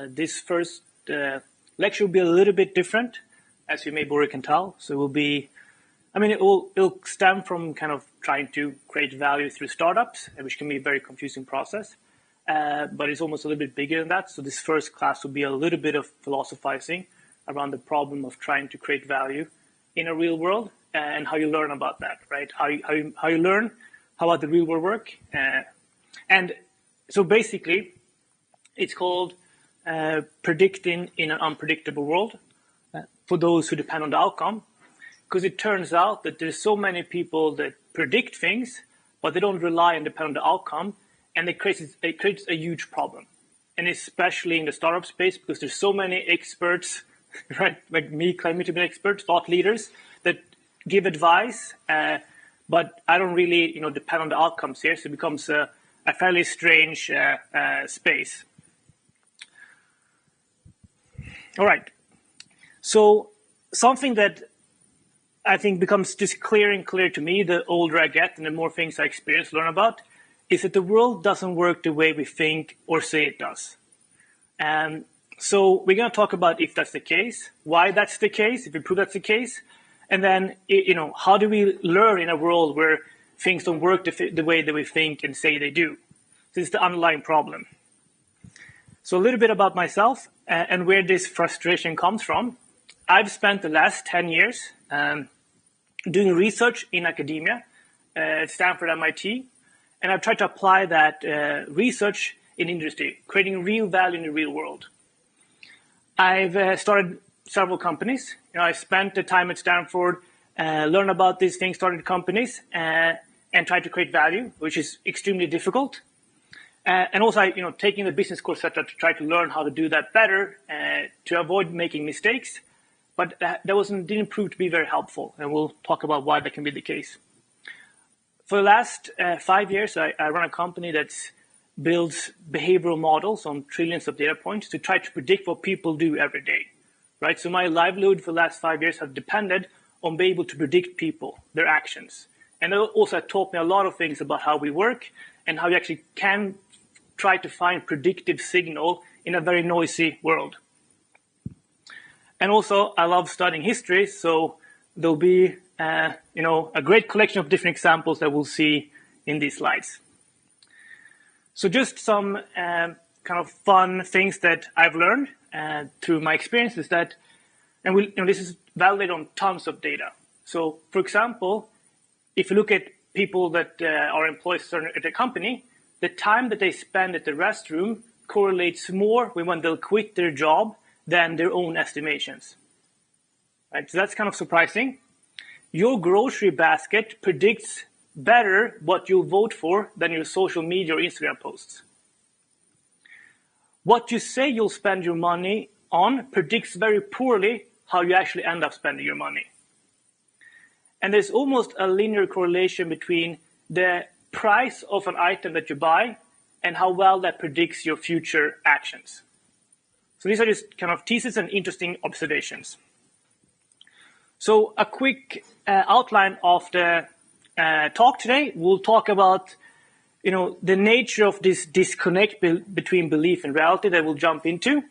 This first lecture will be a little bit different, as you maybe already can tell. So it'll stem from kind of trying to create value through startups, which can be a very confusing process. But it's almost a little bit bigger than that. So this first class will be a little bit of philosophizing around the problem of trying to create value in a real world and how you learn about that, right? How you learn how the real world work. And so basically, it's called predicting in an unpredictable world for those who depend on the outcome. Because it turns out that there's so many people that predict things, but they don't rely and depend on the outcome. And it creates a huge problem. And especially in the startup space, because there's so many experts, right? Like me claiming to be an expert, thought leaders that give advice, but I don't really, depend on the outcomes here. So it becomes a fairly strange space. All right. So something that I think becomes just clear and clear to me the older I get and the more things I experience, learn about, is that the world doesn't work the way we think or say it does. And so we're going to talk about if that's the case, why that's the case, if we prove that's the case, and then, how do we learn in a world where things don't work the way that we think and say they do? This is the underlying problem. So a little bit about myself and where this frustration comes from. I've spent the last 10 years doing research in academia at Stanford, MIT, and I've tried to apply that research in industry, creating real value in the real world. I've started several companies. I spent the time at Stanford, learned about these things, started companies, and tried to create value, which is extremely difficult. And also, taking the business course, etc., to try to learn how to do that better, to avoid making mistakes. But that didn't prove to be very helpful, and we'll talk about why that can be the case. For the last 5 years, I run a company that builds behavioral models on trillions of data points to try to predict what people do every day, right? So my livelihood for the last 5 years have depended on being able to predict people, their actions. And it also taught me a lot of things about how we work and how you actually can try to find predictive signal in a very noisy world. And also, I love studying history, so there'll be a great collection of different examples that we'll see in these slides. So just some kind of fun things that I've learned through my experience is that, and this is validated on tons of data. So, for example, if you look at people that are employees at a company, the time that they spend at the restroom correlates more with when they'll quit their job than their own estimations. Right? So that's kind of surprising. Your grocery basket predicts better what you'll vote for than your social media or Instagram posts. What you say you'll spend your money on predicts very poorly how you actually end up spending your money. And there's almost a linear correlation between the price of an item that you buy and how well that predicts your future actions. So these are just kind of theses and interesting observations. So a quick outline of the talk today. We'll talk about, the nature of this disconnect between belief and reality that we'll jump into.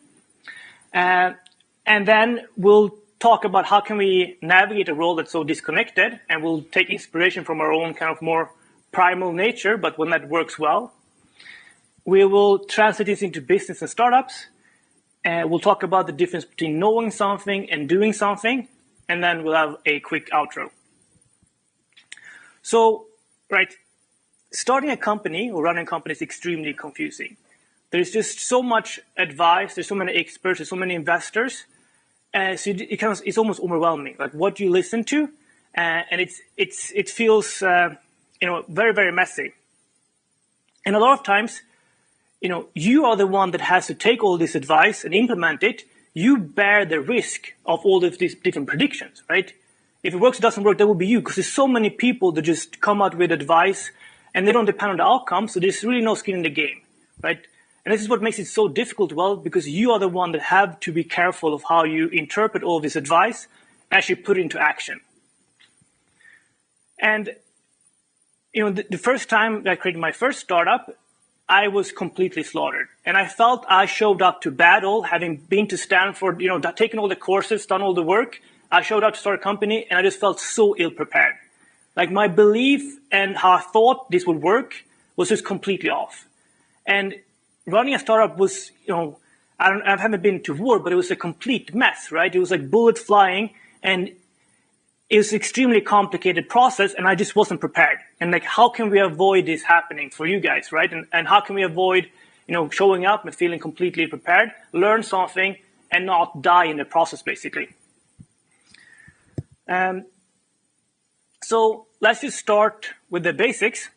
And then we'll talk about how can we navigate a world that's so disconnected, and we'll take inspiration from our own kind of more primal nature, but when that works well. We will translate this into business and startups. We'll talk about the difference between knowing something and doing something, and then we'll have a quick outro. So, right, starting a company or running a company is extremely confusing. There's just so much advice, there's so many experts, there's so many investors, so it's almost overwhelming. Like, what do you listen to? And it feels very, very messy. And a lot of times, you are the one that has to take all this advice and implement it. You bear the risk of all of these different predictions, right? If it works or doesn't work, that will be you, because there's so many people that just come out with advice and they don't depend on the outcome, so there's really no skin in the game, right? And this is what makes it so difficult, because you are the one that have to be careful of how you interpret all this advice and actually put it into action. And, the first time that I created my first startup, I was completely slaughtered. And I felt I showed up to battle, having been to Stanford, taken all the courses, done all the work. I showed up to start a company, and I just felt so ill-prepared. Like, my belief and how I thought this would work was just completely off. And running a startup was, I haven't been to war, but it was a complete mess, right? It was like bullets flying, and it was an extremely complicated process, and I just wasn't prepared. And like, how can we avoid this happening for you guys, right? And how can we avoid, showing up and feeling completely prepared, learn something, and not die in the process, basically. So let's just start with the basics,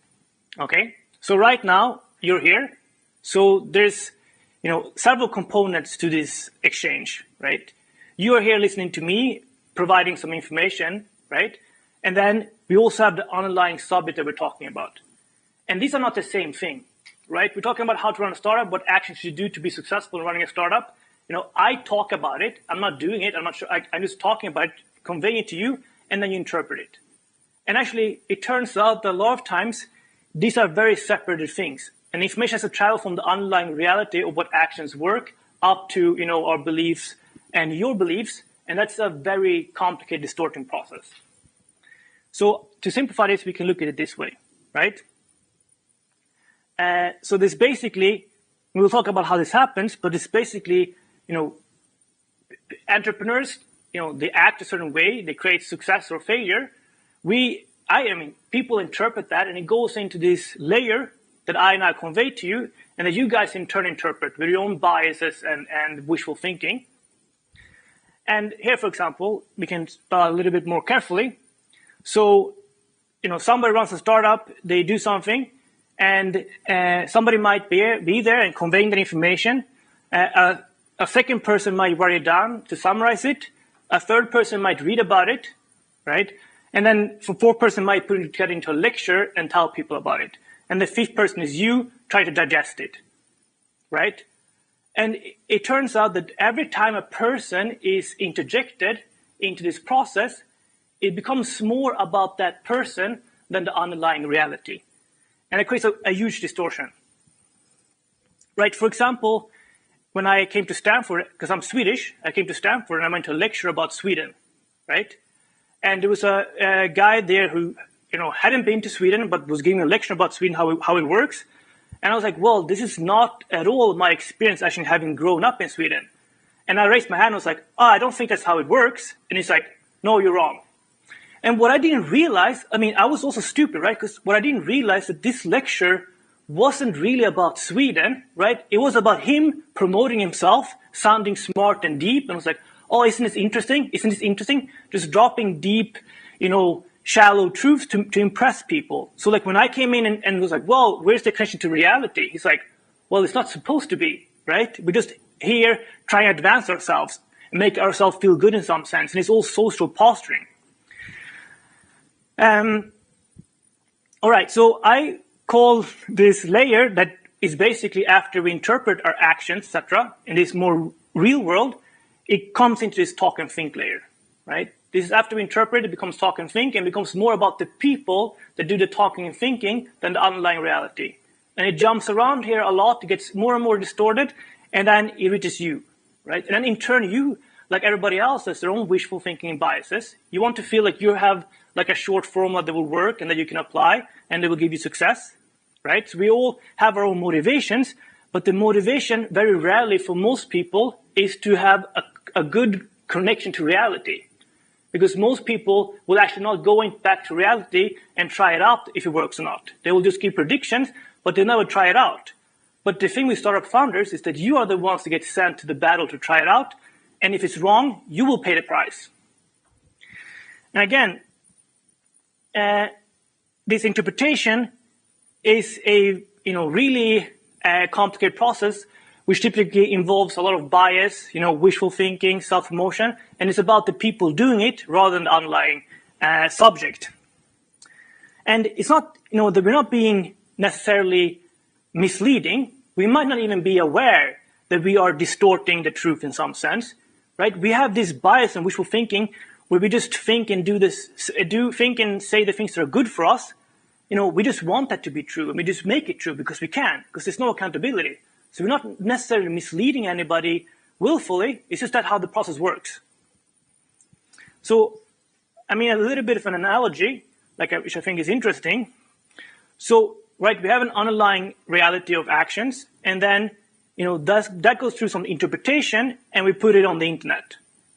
okay? So right now, you're here. So there's, several components to this exchange, right? You are here listening to me, providing some information, right? And then we also have the underlying subject that we're talking about. And these are not the same thing, right? We're talking about how to run a startup, what actions you do to be successful in running a startup. I talk about it. I'm not doing it. I'm not sure. I'm just talking about it, conveying it to you, and then you interpret it. And actually, it turns out that a lot of times, these are very separated things. And information has to travel from the underlying reality of what actions work up to, our beliefs and your beliefs. And that's a very complicated, distorting process. So to simplify this, we can look at it this way, right? So this basically, we'll talk about how this happens, but it's basically, entrepreneurs, they act a certain way, they create success or failure. People interpret that, and it goes into this layer that I now convey to you, and that you guys in turn interpret with your own biases and wishful thinking. And here, for example, we can start a little bit more carefully. So, somebody runs a startup, they do something, and somebody might be there and conveying that information. A second person might write it down to summarize it. A third person might read about it, right? And then the fourth person might put it together into a lecture and tell people about it. And the fifth person is you trying to digest it, right? And it turns out that every time a person is interjected into this process, it becomes more about that person than the underlying reality. And it creates a huge distortion. Right? For example, when I came to Stanford, because I'm Swedish, I came to Stanford and I went to a lecture about Sweden, right? And there was a guy there who, hadn't been to Sweden, but was giving a lecture about Sweden, how it works. And I was like, well, this is not at all my experience actually having grown up in Sweden. And I raised my hand and was like, I don't think that's how it works. And he's like, no, you're wrong. And what I didn't realize, I was also stupid, right? Because what I didn't realize that this lecture wasn't really about Sweden, right? It was about him promoting himself, sounding smart and deep. And I was like, oh, isn't this interesting? Isn't this interesting? Just dropping deep, shallow truths to impress people. So like when I came in and was like, well, where's the connection to reality? He's like, well, it's not supposed to be, right? We're just here trying to advance ourselves and make ourselves feel good in some sense. And it's all social posturing. All right, so I call this layer that is basically after we interpret our actions, etc., in this more real world, it comes into this talk and think layer, right? This is after we interpret, it becomes talk and think, and becomes more about the people that do the talking and thinking than the underlying reality. And it jumps around here a lot, it gets more and more distorted, and then it reaches you, right? And then in turn, you, like everybody else, has their own wishful thinking and biases. You want to feel like you have like a short formula that will work and that you can apply, and that will give you success, right? So we all have our own motivations, but the motivation very rarely for most people is to have a good connection to reality. Because most people will actually not go back to reality and try it out if it works or not. They will just give predictions, but they never try it out. But the thing with startup founders is that you are the ones that get sent to the battle to try it out. And if it's wrong, you will pay the price. And again, this interpretation is a really complicated process, which typically involves a lot of bias, wishful thinking, self-promotion, and it's about the people doing it rather than the underlying subject. And it's not, that we're not being necessarily misleading. We might not even be aware that we are distorting the truth in some sense, right? We have this bias and wishful thinking where we just think and think and say the things that are good for us, we just want that to be true, and we just make it true because we can, because there's no accountability. So we're not necessarily misleading anybody willfully. It's just that how the process works. So, a little bit of an analogy, which I think is interesting. So, right, we have an underlying reality of actions, and then, that goes through some interpretation, and we put it on the internet.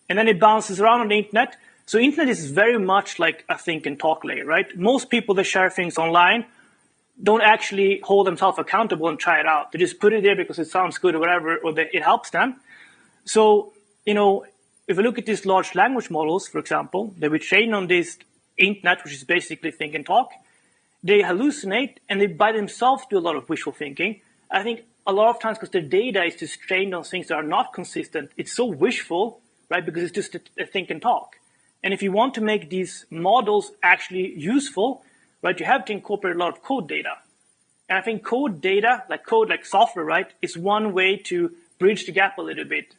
And then it bounces around on the internet. So internet is very much like a think and talk layer, right? Most people that share things online don't actually hold themselves accountable and try it out. They just put it there because it sounds good or whatever, or it helps them. So, if we look at these large language models, for example, that we train on this internet, which is basically think and talk, they hallucinate and they by themselves do a lot of wishful thinking. I think a lot of times because their data is just trained on things that are not consistent, it's so wishful, right? Because it's just a think and talk. And if you want to make these models actually useful, right, you have to incorporate a lot of code data. And I think code data, like software, right, is one way to bridge the gap a little bit,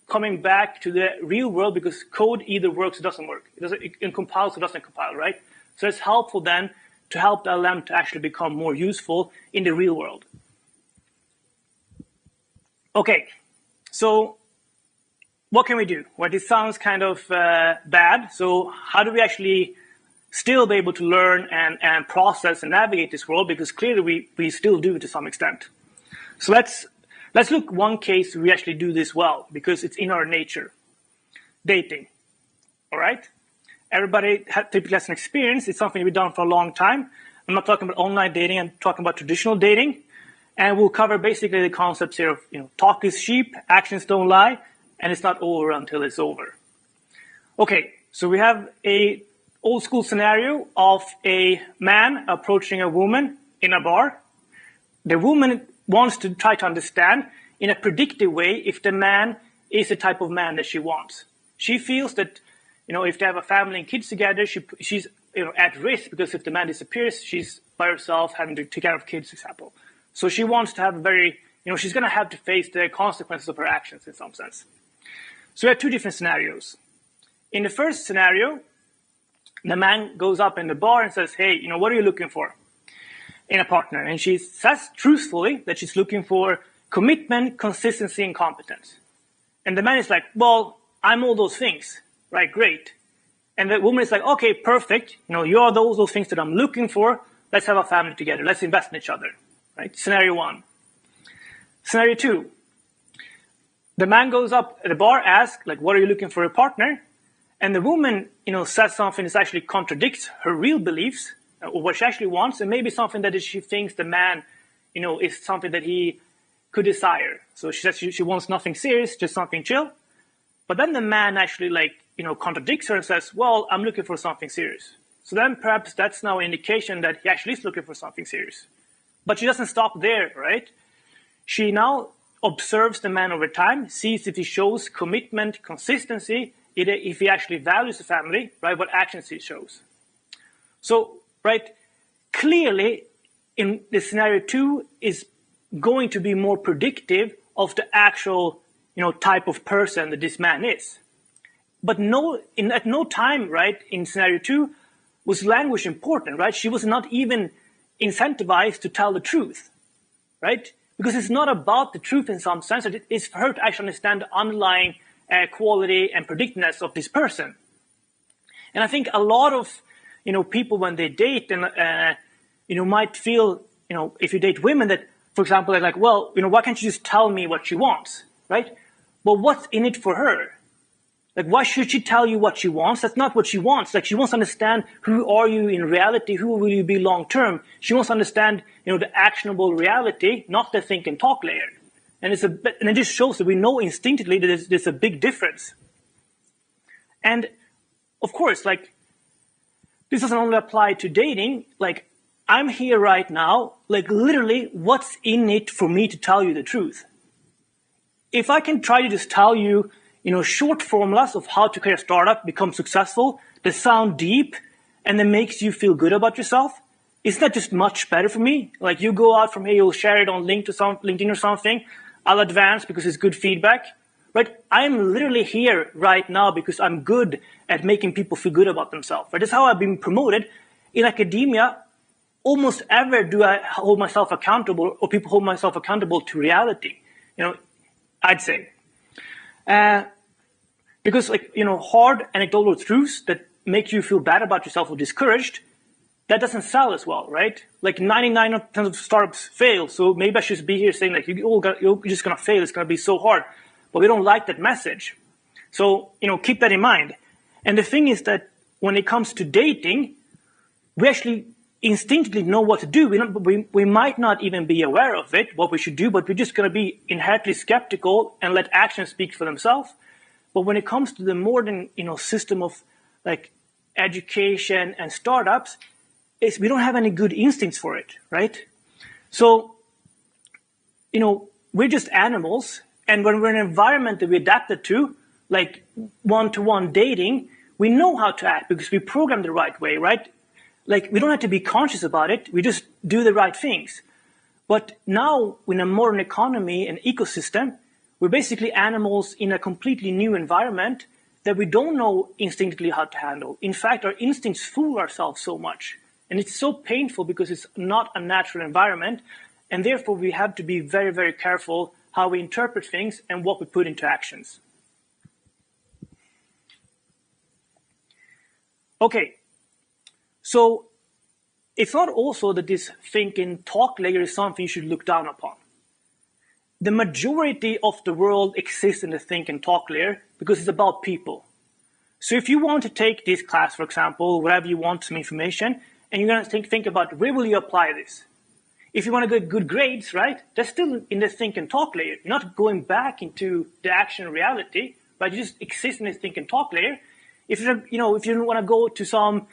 coming back to the real world, because code either works or doesn't work. It compiles or doesn't compile, right? So it's helpful then to help the LM to actually become more useful in the real world. Okay, so what can we do? Well, this sounds kind of bad. So how do we actually still be able to learn and process and navigate this world? Because clearly we still do to some extent. So let's look one case we actually do this well, because it's in our nature. Dating. All right? Everybody typically has an experience. It's something we've done for a long time. I'm not talking about online dating. I'm talking about traditional dating. And we'll cover basically the concepts here of, talk is cheap, actions don't lie, and it's not over until it's over. Okay, so we have a old school scenario of a man approaching a woman in a bar. The woman wants to try to understand in a predictive way if the man is the type of man that she wants. She feels that, if they have a family and kids together, she's at risk, because if the man disappears, she's by herself having to take care of kids, for example. So she wants to have a very, she's going to have to face the consequences of her actions in some sense. So we have two different scenarios. In the first scenario, the man goes up in the bar and says, hey, what are you looking for in a partner? And she says truthfully that she's looking for commitment, consistency, and competence. And the man is like, well, I'm all those things. Right, great. And the woman is like, okay, perfect. You are those things that I'm looking for. Let's have a family together. Let's invest in each other. Right? Scenario one. Scenario two. The man goes up at the bar, asks, what are you looking for a partner? And the woman, says something that actually contradicts her real beliefs, or what she actually wants, and maybe something that she thinks the man, is something that he could desire. So she says she wants nothing serious, just something chill. But then the man actually, contradicts her and says, well, I'm looking for something serious. So then perhaps that's now an indication that he actually is looking for something serious. But she doesn't stop there, right? She now observes the man over time, sees if he shows commitment, consistency, if he actually values the family, right, what actions he shows. So, right, clearly, in the scenario two is going to be more predictive of the actual, type of person that this man is. But at no time, right, in scenario two was language important, right? She was not even incentivized to tell the truth, right? Because it's not about the truth in some sense. It's for her to actually understand the underlying quality and predictiveness of this person. And I think a lot of, people when they date and, might feel, if you date women that, for example, they're like, well, why can't you just tell me what she wants, right? Well, what's in it for her? Why should she tell you what she wants? That's not what she wants. She wants to understand who are you in reality, who will you be long term. She wants to understand, the actionable reality, not the think and talk layer. And it just shows that we know instinctively that there's a big difference. And of course, this doesn't only apply to dating. I'm here right now, literally, what's in it for me to tell you the truth? If I can try to just tell you, short formulas of how to create a startup, become successful, that sound deep, and that makes you feel good about yourself, isn't that just much better for me? You go out from here, you'll share it on LinkedIn or something, I'll advance because it's good feedback, right? I'm literally here right now because I'm good at making people feel good about themselves, right? That's how I've been promoted. In academia, almost ever do I hold myself accountable, or people hold myself accountable to reality. I'd say. Because hard anecdotal truths that make you feel bad about yourself or discouraged, that doesn't sell as well, right? Like 99% of startups fail, so maybe I should be here saying like you're just gonna fail, it's gonna be so hard. But we don't like that message. So, keep that in mind. And the thing is that when it comes to dating, we actually instinctively know what to do. We might not even be aware of it, what we should do, but we're just going to be inherently skeptical and let actions speak for themselves. But when it comes to the modern, system of like education and startups, we don't have any good instincts for it, right? So, we're just animals, and when we're in an environment that we adapted to, like one-to-one dating, we know how to act because we program the right way, right? Like, we don't have to be conscious about it. We just do the right things. But now, in a modern economy and ecosystem, we're basically animals in a completely new environment that we don't know instinctively how to handle. In fact, our instincts fool ourselves so much. And it's so painful because it's not a natural environment. And therefore, we have to be very, very careful how we interpret things and what we put into actions. Okay. So it's not also that this think and talk layer is something you should look down upon. The majority of the world exists in the think and talk layer because it's about people. So if you want to take this class, for example, wherever you want some information, and you're going to think about where will you apply this? If you want to get good grades, right, that's still in the think and talk layer. You're not going back into the action reality, but you just exist in the think and talk layer. If you want to go to some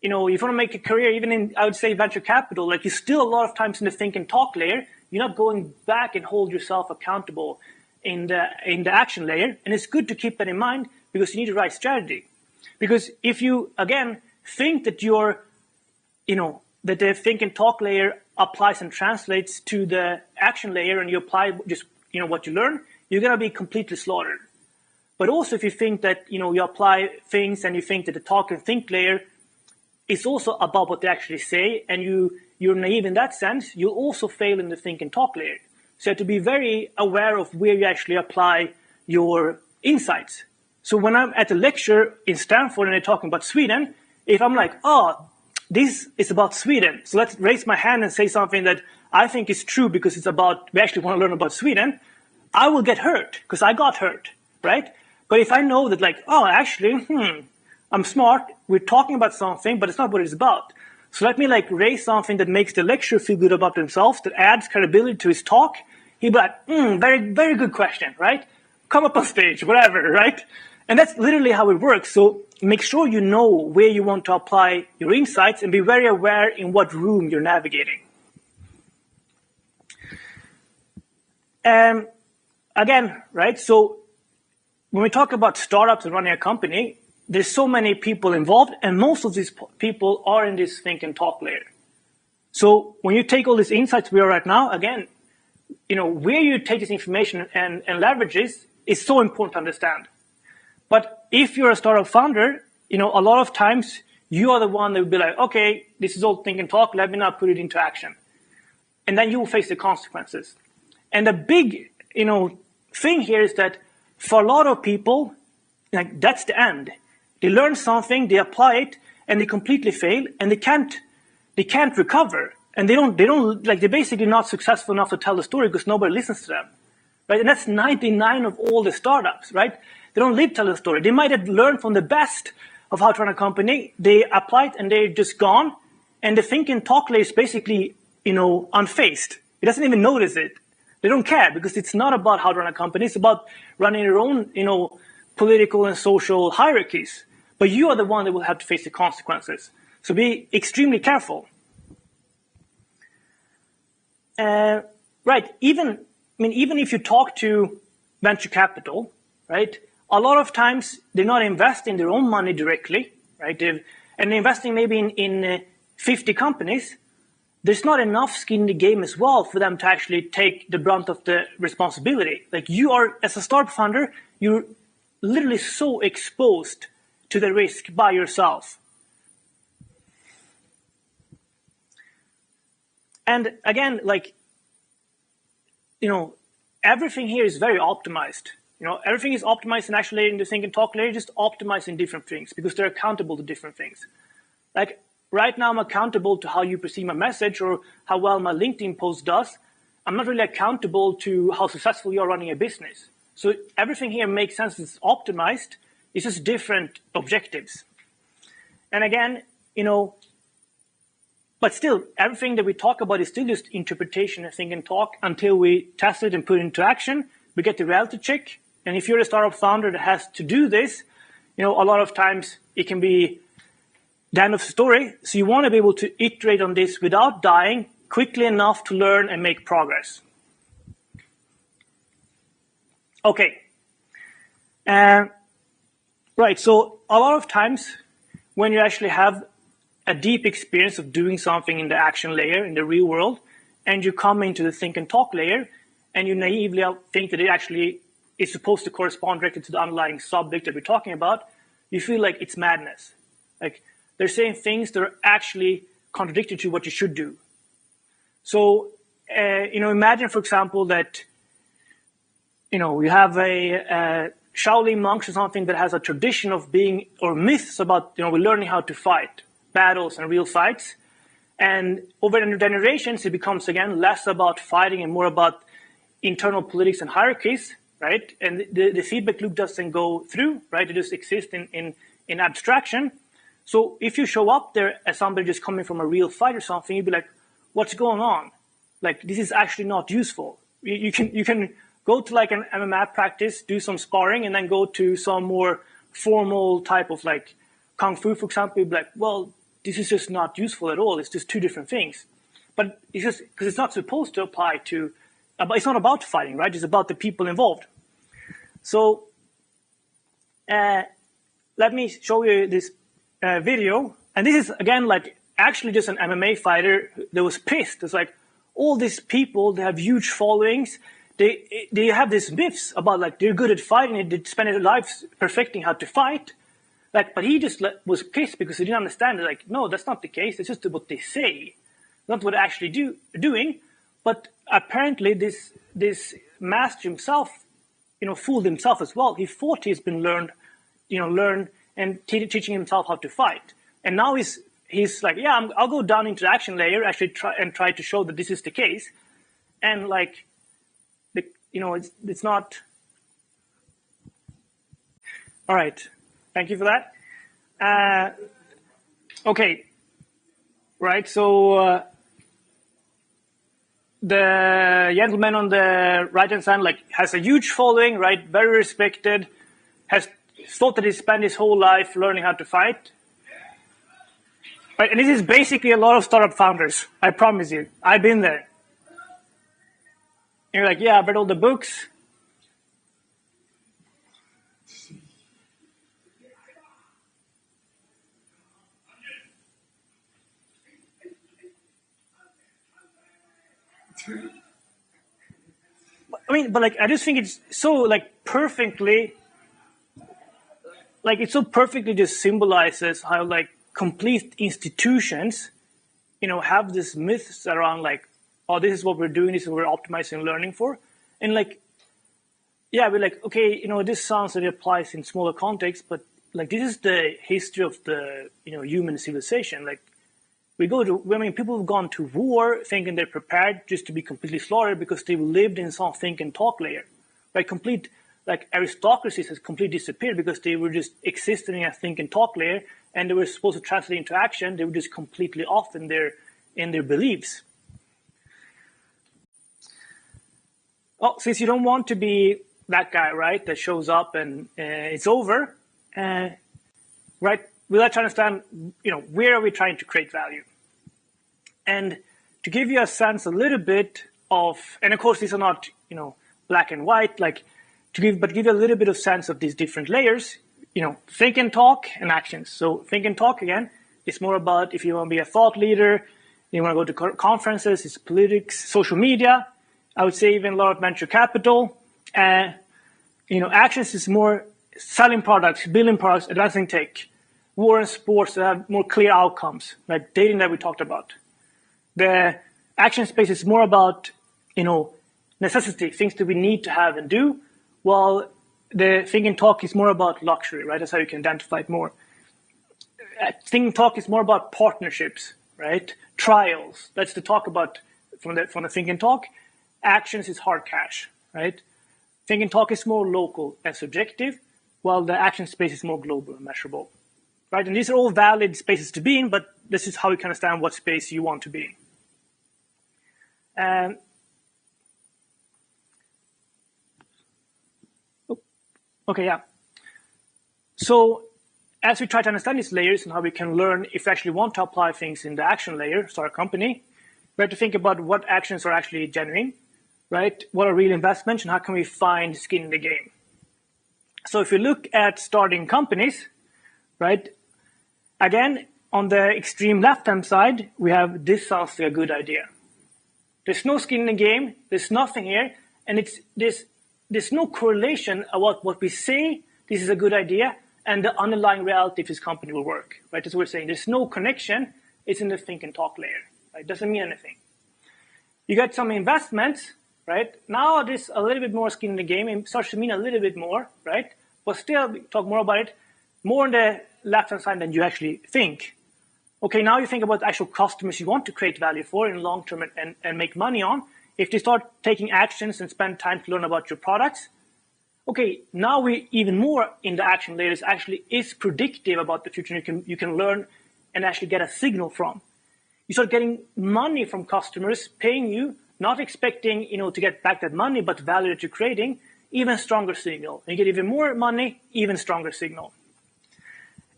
if you want to make a career, even in, I would say, venture capital, like you're still a lot of times in the think and talk layer. You're not going back and hold yourself accountable in the action layer. And it's good to keep that in mind because you need the right strategy. Because if you, again, think that that the think and talk layer applies and translates to the action layer and you apply just, what you learn, you're going to be completely slaughtered. But also if you think that, you apply things and you think that the talk and think layer is also about what they actually say, and you're naive in that sense, you'll also fail in the think and talk layer. So you have to be very aware of where you actually apply your insights. So when I'm at a lecture in Stanford and they're talking about Sweden, if I'm like, this is about Sweden, so let's raise my hand and say something that I think is true because we actually want to learn about Sweden, I will get hurt because I got hurt, right? But if I know that I'm smart, we're talking about something, but it's not what it's about. So let me raise something that makes the lecturer feel good about themselves, that adds credibility to his talk. He'd be like, very, very good question, right? Come up on stage, whatever, right? And that's literally how it works. So make sure you know where you want to apply your insights and be very aware in what room you're navigating. Again, right? So when we talk about startups and running a company, there's so many people involved, and most of these people are in this think and talk layer. So when you take all these insights we are right now, again, where you take this information and leverage this is so important to understand. But if you're a startup founder, a lot of times you are the one that will be like, okay, this is all think and talk, let me now put it into action. And then you will face the consequences. And the big, thing here is that for a lot of people, that's the end. They learn something, they apply it, and they completely fail, and they can't recover. And they're basically not successful enough to tell the story because nobody listens to them, right? And that's 99 of all the startups, right? They don't live to tell the story. They might have learned from the best of how to run a company. They apply it and they're just gone. And the think and talk layer is basically, unfazed. It doesn't even notice it. They don't care because it's not about how to run a company. It's about running your own, political and social hierarchies. But you are the one that will have to face the consequences. So be extremely careful. Right. Even if you talk to venture capital, right, a lot of times they're not investing their own money directly, right? And they're investing maybe in 50 companies. There's not enough skin in the game as well for them to actually take the brunt of the responsibility. Like you are, as a startup founder, you're literally so exposed to the risk by yourself. And again, like, everything here is very optimized. Everything is optimized in action layer, in the think and talk layer, just optimizing different things because they're accountable to different things. Like right now, I'm accountable to how you perceive my message or how well my LinkedIn post does. I'm not really accountable to how successful you're running a business. So everything here makes sense. It's optimized. It's just different objectives. And again, but still, everything that we talk about is still just interpretation and think and talk until we test it and put it into action. We get the reality check. And if you're a startup founder that has to do this, a lot of times it can be the end of the story. So you want to be able to iterate on this without dying quickly enough to learn and make progress. Okay. Right. So a lot of times when you actually have a deep experience of doing something in the action layer in the real world, and you come into the think and talk layer, and you naively think that it actually is supposed to correspond directly to the underlying subject that we're talking about, you feel like it's madness. Like they're saying things that are actually contradictory to what you should do. So, imagine, for example, that, you have a Shaolin monks or something that has a tradition of being, or myths about, we're learning how to fight, battles and real fights. And over the generations, it becomes, again, less about fighting and more about internal politics and hierarchies, right? And the feedback loop doesn't go through, right? It just exists in abstraction. So if you show up there as somebody just coming from a real fight or something, you'd be like, what's going on? Like, this is actually not useful. You can go to like an MMA practice, do some sparring, and then go to some more formal type of like Kung Fu, for example. You'd be like, well, this is just not useful at all. It's just two different things. But it's just because it's not supposed to apply to, it's not about fighting, right? It's about the people involved. So let me show you this video. And this is, again, like actually just an MMA fighter that was pissed. It's like all these people, they have huge followings. They have these myths about like they're good at fighting. They spend their lives perfecting how to fight. Like, but he just was pissed because he didn't understand it. Like, no, that's not the case. It's just what they say, not what they actually doing. But apparently, this master himself, fooled himself as well. He thought he's been learned and teaching himself how to fight. And now he's like, yeah, I'll go down into the action layer, actually try to show that this is the case. And like, it's not. All right. Thank you for that. Okay. Right. So the gentleman on the right-hand side, like, has a huge following, right? Very respected. Has thought that he spent his whole life learning how to fight. Right. And this is basically a lot of startup founders. I promise you. I've been there. And you're like, yeah, I've read all the books. But like, I just think it's so like perfectly, like it so perfectly just symbolizes how like complete institutions, have this myths around like, oh, this is what we're doing, this is what we're optimizing learning for. And like, yeah, we're like, okay, this sounds like it applies in smaller contexts, but like this is the history of the, human civilization. Like, people have gone to war thinking they're prepared just to be completely slaughtered because they've lived in some think and talk layer. Right? Complete, like aristocracies has completely disappeared because they were just existing in a think and talk layer and they were supposed to translate into action. They were just completely off in their beliefs. Oh, since you don't want to be that guy, right, that shows up and it's over, right, we like to understand, where are we trying to create value? And to give you a sense a little bit of, and of course these are not, black and white, like give you a little bit of sense of these different layers, think and talk and actions. So think and talk, again, is more about if you want to be a thought leader, you want to go to conferences, it's politics, social media, I would say even a lot of venture capital. Actions is more selling products, building products, advancing tech. War and sports that have more clear outcomes, like dating that we talked about. The action space is more about, necessity, things that we need to have and do, while the think and talk is more about luxury, right? That's how you can identify it more. Think and talk is more about partnerships, right? Trials. That's the talk about from the think and talk. Actions is hard cash, right? Think and talk is more local and subjective, while the action space is more global and measurable, right? And these are all valid spaces to be in, but this is how you can understand what space you want to be in. Okay, yeah. So as we try to understand these layers and how we can learn if we actually want to apply things in the action layer, start a company, we have to think about what actions are actually genuine, right? What are real investments, and how can we find skin in the game? So if you look at starting companies, right, again, on the extreme left-hand side, we have this sounds like a good idea. There's no skin in the game, there's nothing here, and there's no correlation about what we say, this is a good idea, and the underlying reality if this company will work, right? That's what we're saying. There's no connection, it's in the think and talk layer, right? Doesn't mean anything. You get some investments, right? Now there's a little bit more skin in the game, it starts to mean a little bit more, right? But still, we talk more about it, more on the left-hand side than you actually think. Okay, now you think about actual customers you want to create value for in long term and make money on. If they start taking actions and spend time to learn about your products, okay, now we even more in the action layers actually is predictive about the future. You can learn and actually get a signal from. You start getting money from customers paying you, not expecting to get back that money, but value that you're creating, even stronger signal. And you get even more money, even stronger signal.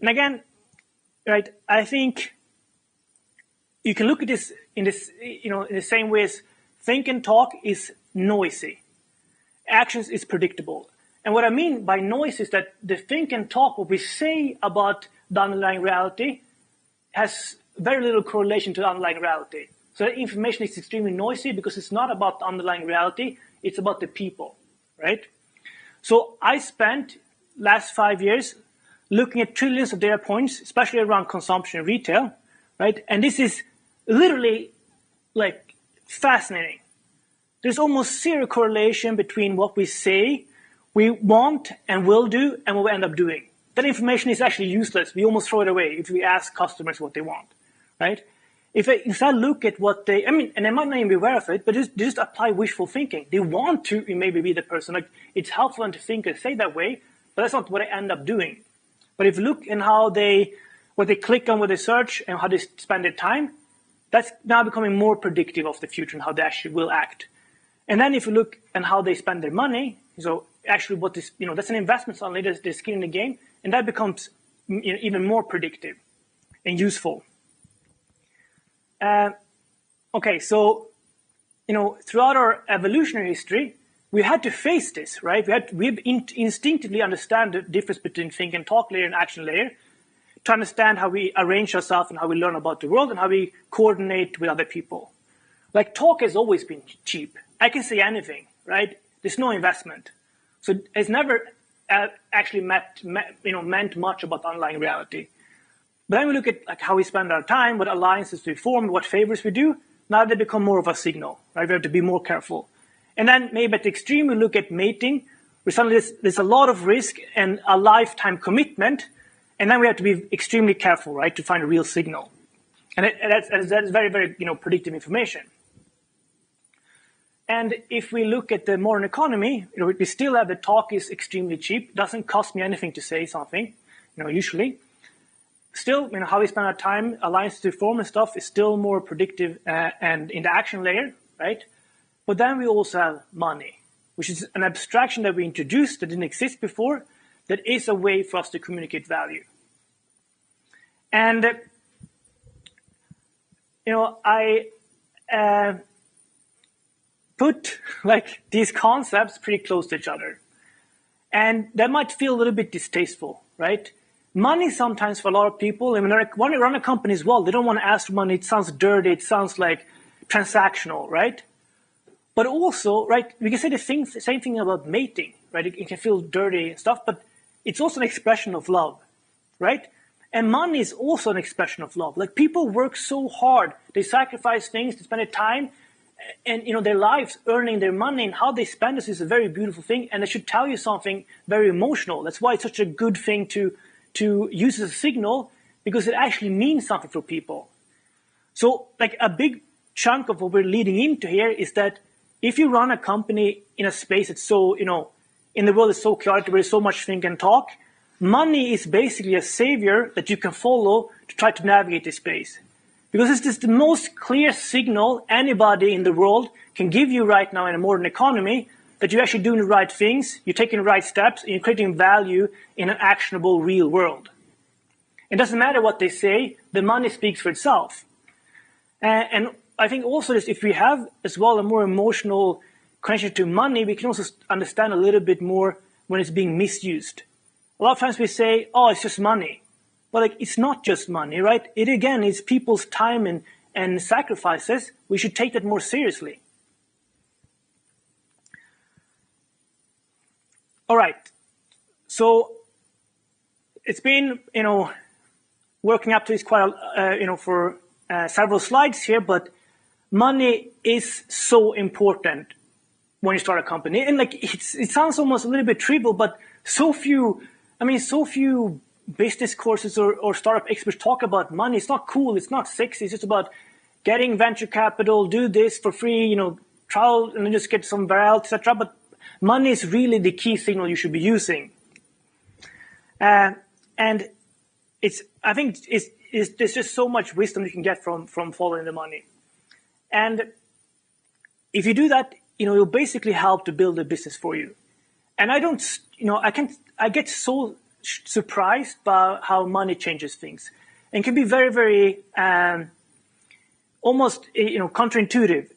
And again, right, I think you can look at this in the same way as think and talk is noisy. Actions is predictable. And what I mean by noise is that the think and talk, what we say about the underlying reality, has very little correlation to the underlying reality. So the information is extremely noisy because it's not about the underlying reality, it's about the people, right? So I spent last 5 years looking at trillions of data points, especially around consumption and retail, right? And this is literally like fascinating. There's almost zero correlation between what we say we want and will do and what we end up doing. That information is actually useless. We almost throw it away if we ask customers what they want, right? If I look at what they, and they might not even be aware of it, but just apply wishful thinking. They want to maybe be the person. Like, it's helpful to think and say that way, but that's not what they end up doing. But if you look in what they click on, what they search, and how they spend their time, that's now becoming more predictive of the future and how they actually will act. And then if you look at how they spend their money, so actually what this, that's an investment only, there's skin in the game, and that becomes even more predictive and useful. Okay, so, throughout our evolutionary history, we had to face this, right? We instinctively understand the difference between think and talk layer and action layer to understand how we arrange ourselves and how we learn about the world and how we coordinate with other people. Like, talk has always been cheap. I can say anything, right? There's no investment. So it's never actually meant much about underlying reality. But then we look at how we spend our time, what alliances we form, what favors we do. Now they become more of a signal, right? We have to be more careful. And then maybe at the extreme, we look at mating, where suddenly there's a lot of risk and a lifetime commitment. And then we have to be extremely careful, right, to find a real signal. And that's very, very, predictive information. And if we look at the modern economy, we still have the talk is extremely cheap. It doesn't cost me anything to say something, usually. Still, how we spend our time, alliances to form and stuff is still more predictive and in the action layer, right? But then we also have money, which is an abstraction that we introduced that didn't exist before, that is a way for us to communicate value. And, I put these concepts pretty close to each other. And that might feel a little bit distasteful, right? Money sometimes for a lot of people, when they want to run a company as well, they don't want to ask for money. It sounds dirty. It sounds like transactional, right? But also, right, we can say the same thing about mating, right? It can feel dirty and stuff, but it's also an expression of love, right? And money is also an expression of love. Like, people work so hard, they sacrifice things, they spend their time and their lives earning their money, and how they spend this is a very beautiful thing, and it should tell you something very emotional. That's why it's such a good thing to use as a signal, because it actually means something for people. So, like, a big chunk of what we're leading into here is that if you run a company in a space that's so, in the world is so chaotic, where there's so much think and talk, money is basically a savior that you can follow to try to navigate this space. Because it's just the most clear signal anybody in the world can give you right now in a modern economy, that you're actually doing the right things, you're taking the right steps, and you're creating value in an actionable, real world. It doesn't matter what they say, the money speaks for itself. And I think also this, if we have as well a more emotional connection to money, we can also understand a little bit more when it's being misused. A lot of times we say, oh, it's just money. But like, it's not just money, right? It again is people's time and sacrifices. We should take that more seriously. All right. So it's been, working up to this quite, for several slides here, but money is so important when you start a company. And like, it sounds almost a little bit trivial, but so few business courses or startup experts talk about money. It's not cool. It's not sexy. It's just about getting venture capital, do this for free, trial and then just get somewhere else, etc. But money is really the key signal you should be using. And I think there's just so much wisdom you can get from following the money. And if you do that, it'll basically help to build a business for you. And I get so surprised by how money changes things, and can be very, very almost counterintuitive.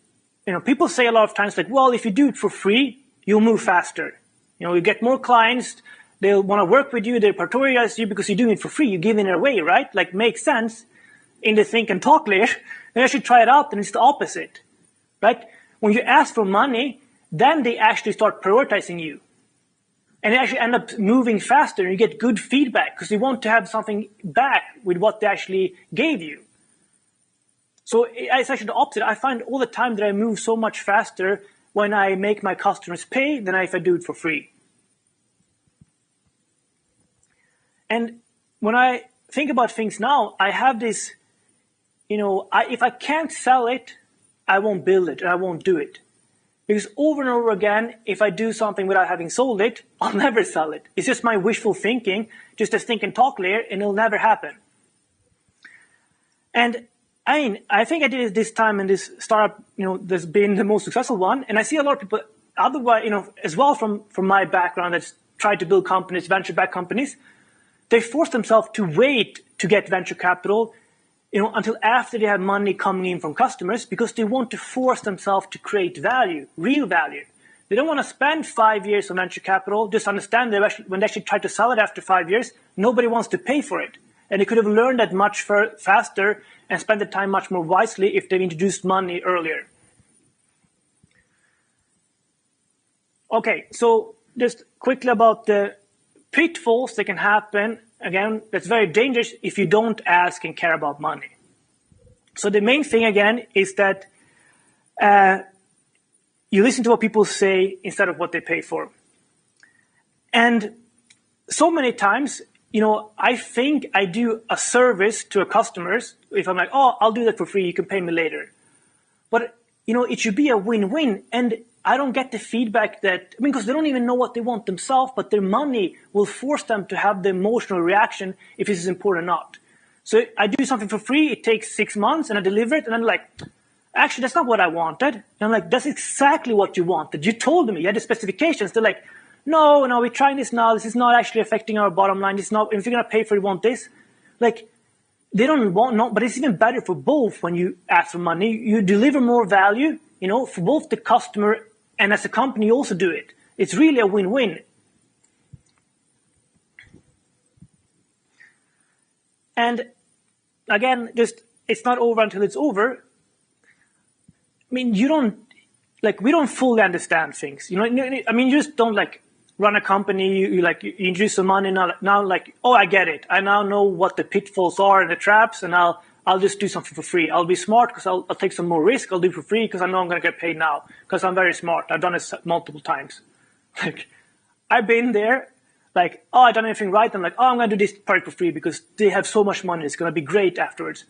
People say a lot of times, like, well, if you do it for free, you'll move faster. You get more clients, they'll want to work with you, they'll prioritize you because you're doing it for free, you're giving it away, right? Like, makes sense in the think and talk layer. Then I should try it out, and it's the opposite, right? When you ask for money, then they actually start prioritizing you. And they actually end up moving faster, and you get good feedback because they want to have something back with what they actually gave you. So it's actually the opposite. I find all the time that I move so much faster when I make my customers pay than if I do it for free. And when I think about things now, I have this, if I can't sell it, I won't build it, and I won't do it. Because over and over again, if I do something without having sold it, I'll never sell it. It's just my wishful thinking, just a think and talk layer, and it'll never happen. And I think I did it this time in this startup, that's been the most successful one. And I see a lot of people otherwise, as well from my background that's tried to build companies, venture-backed companies, they force themselves to wait to get venture capital until after they have money coming in from customers, because they want to force themselves to create value, real value. They don't want to spend 5 years on venture capital. Just understand that when they actually try to sell it after 5 years, nobody wants to pay for it. And they could have learned that much faster and spent the time much more wisely if they've introduced money earlier. Okay, so just quickly about the pitfalls that can happen. Again, that's very dangerous if you don't ask and care about money. So the main thing, again, is that you listen to what people say instead of what they pay for. And so many times, I think I do a service to a customers if I'm like, oh, I'll do that for free, you can pay me later. But, it should be a win-win. And I don't get the feedback because they don't even know what they want themselves, but their money will force them to have the emotional reaction if this is important or not. So I do something for free, it takes 6 months, and I deliver it, and I'm like, actually, that's not what I wanted. And I'm like, that's exactly what you wanted. You told me, you had the specifications. They're like, no, we're trying this now. This is not actually affecting our bottom line. This is not, if you're going to pay for it, you want this. Like, they don't want, but it's even better for both when you ask for money. You deliver more value, for both the customer and as a company, you also do it. It's really a win-win. And again, it's not over until it's over. We don't fully understand things. You just don't run a company, you introduce some money, now like, oh, I get it. I now know what the pitfalls are and the traps, and I'll just do something for free. I'll be smart because I'll take some more risk. I'll do it for free because I know I'm going to get paid now because I'm very smart. I've done it multiple times. Like, I've been there. Like, oh, I done anything right. I'm like, oh, I'm going to do this product for free because they have so much money. It's going to be great afterwards.